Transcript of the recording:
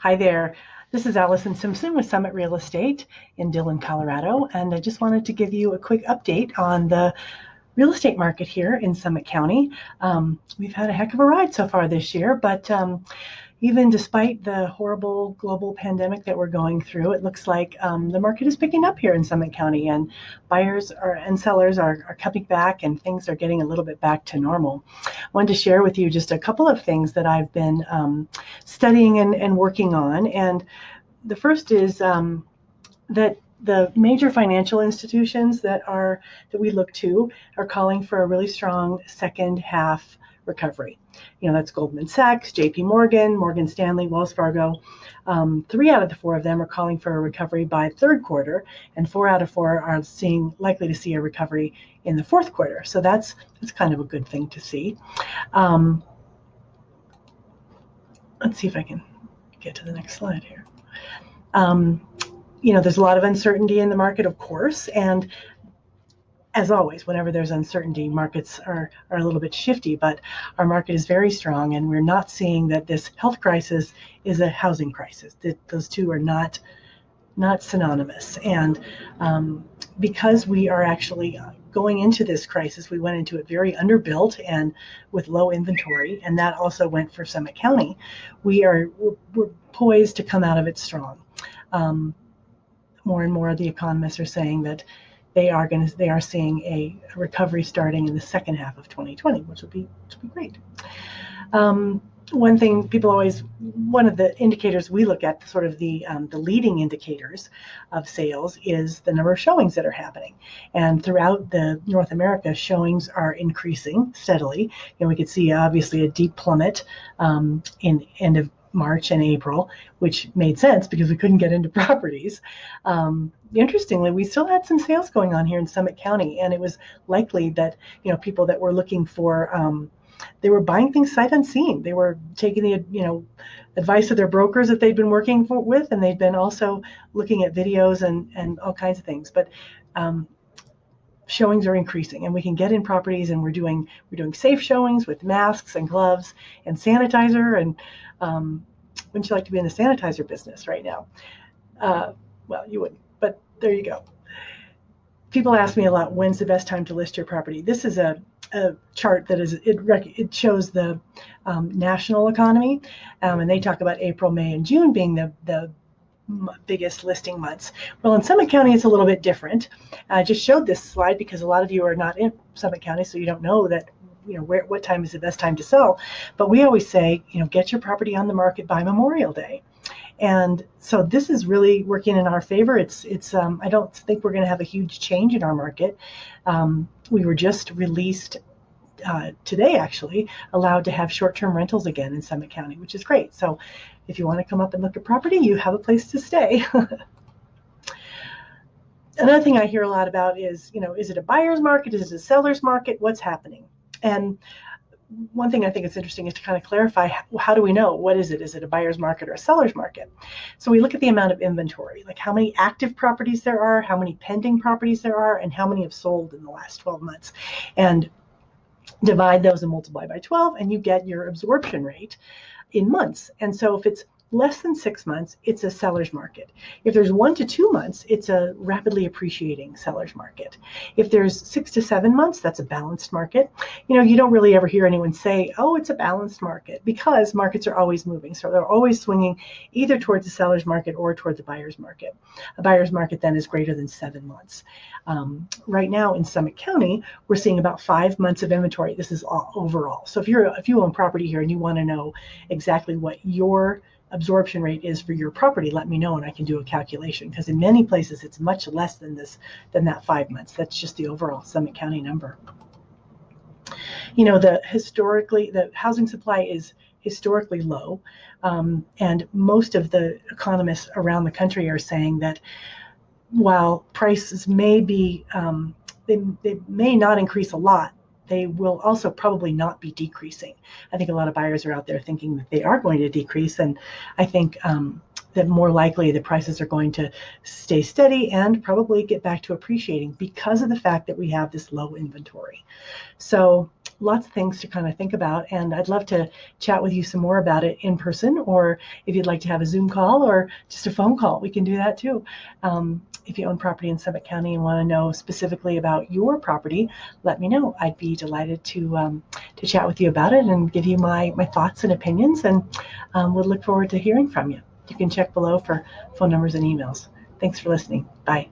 Hi there. This is Allison Simson with Summit Real Estate in Dillon, Colorado, and I just wanted to give you a quick update on the real estate market here in Summit County. We've had a heck of a ride so far this year, but even despite the horrible global pandemic that we're going through, it looks like the market is picking up here in Summit County, and buyers and sellers are coming back, and things are getting a little bit back to normal. I wanted to share with you just a couple of things that I've been studying and working on. And the first is that the major financial institutions that we look to are calling for a really strong second half recovery. That's Goldman Sachs, JP Morgan, Morgan Stanley, Wells Fargo. 3 out of the 4 of them are calling for a recovery by third quarter, and 4 out of 4 are likely to see a recovery in the fourth quarter. So that's kind of a good thing to see. Let's see if I can get to the next slide here. There's a lot of uncertainty in the market, of course, and as always, whenever there's uncertainty, markets are a little bit shifty, but our market is very strong, and we're not seeing that this health crisis is a housing crisis. Those two are not synonymous. And because we are actually going into this crisis, we went into it very underbuilt and with low inventory, and that also went for Summit County. We're poised to come out of it strong. More and more of the economists are saying that they are seeing a recovery starting in the second half of 2020, which will be great. One of the indicators we look at, sort of the leading indicators of sales, is the number of showings that are happening. And throughout North America, showings are increasing steadily. We could see obviously a deep plummet in end of March and April, which made sense because we couldn't get into properties. Interestingly, we still had some sales going on here in Summit County, and it was likely that people that were looking for they were buying things sight unseen. They were taking the advice of their brokers that they'd been working with, and they'd been also looking at videos and all kinds of things. But showings are increasing, and we can get in properties, and we're doing safe showings with masks and gloves and sanitizer. And wouldn't you like to be in the sanitizer business right now? Well, you wouldn't, but there you go. People ask me a lot, when's the best time to list your property? This is a chart that it shows the national economy, and they talk about April, May, and June being the biggest listing months. Well, in Summit County, it's a little bit different. I just showed this slide because a lot of you are not in Summit County, so you don't know that what time is the best time to sell. But we always say, get your property on the market by Memorial Day. And so this is really working in our favor. It's I don't think we're going to have a huge change in our market. We were just released today, actually, allowed to have short-term rentals again in Summit County, which is great. So if you want to come up and look at property, you have a place to stay. Another thing I hear a lot about is it a buyer's market? Is it a seller's market? What's happening? And one thing I think is interesting is to kind of clarify, how do we know? What is it? Is it a buyer's market or a seller's market? So we look at the amount of inventory, like how many active properties there are, how many pending properties there are, and how many have sold in the last 12 months. And divide those and multiply by 12, and you get your absorption rate in months. And so if it's less than 6 months, it's a seller's market. If there's 1 to 2 months, it's a rapidly appreciating seller's market. If there's 6 to 7 months, that's a balanced market. You don't really ever hear anyone say, oh, it's a balanced market, because markets are always moving. So they're always swinging either towards the seller's market or towards the buyer's market. A buyer's market then is greater than 7 months. Right now in Summit County, we're seeing about 5 months of inventory. This is all overall. So if you own property here and you want to know exactly what your absorption rate is for your property, let me know and I can do a calculation, because in many places it's much less than that 5 months. That's just the overall Summit County number. The housing supply is historically low, and most of the economists around the country are saying that while prices may be they may not increase a lot, they will also probably not be decreasing. I think a lot of buyers are out there thinking that they are going to decrease, and I think that more likely the prices are going to stay steady and probably get back to appreciating because of the fact that we have this low inventory. So lots of things to kind of think about, and I'd love to chat with you some more about it in person, or if you'd like to have a Zoom call or just a phone call, we can do that too. If you own property in Summit County and want to know specifically about your property, let me know. I'd be delighted to chat with you about it and give you my thoughts and opinions, and would look forward to hearing from you. You can check below for phone numbers and emails. Thanks for listening. Bye.